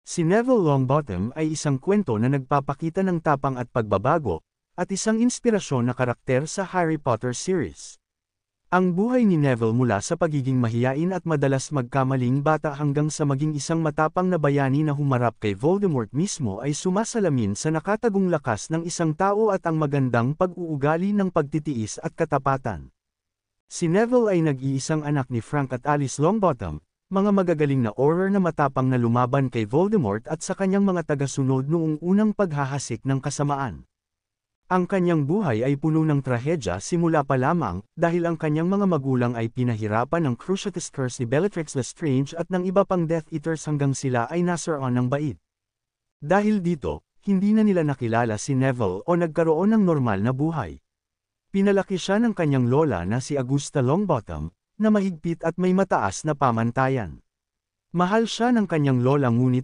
Si Neville Longbottom ay isang kwento na nagpapakita ng tapang at pagbabago, at isang inspirasyon na karakter sa Harry Potter series. Ang buhay ni Neville mula sa pagiging mahiyain at madalas magkamaling bata hanggang sa maging isang matapang na bayani na humarap kay Voldemort mismo ay sumasalamin sa nakatagong lakas ng isang tao at ang magandang pag-uugali ng pagtitiis at katapatan. Si Neville ay nag-iisang anak ni Frank at Alice Longbottom, mga magagaling na Auror na matapang na lumaban kay Voldemort at sa kanyang mga tagasunod noong unang paghahasik ng kasamaan. Ang kanyang buhay ay puno ng trahedya simula pa lamang, dahil ang kanyang mga magulang ay pinahirapan ng Cruciatus Curse ni Bellatrix Lestrange at ng iba pang Death Eaters hanggang sila ay nasaroon ng bait. Dahil dito, hindi na nila nakilala si Neville o nagkaroon ng normal na buhay. Pinalaki siya ng kanyang lola na si Augusta Longbottom, na mahigpit at may mataas na pamantayan. Mahal siya ng kanyang lola ngunit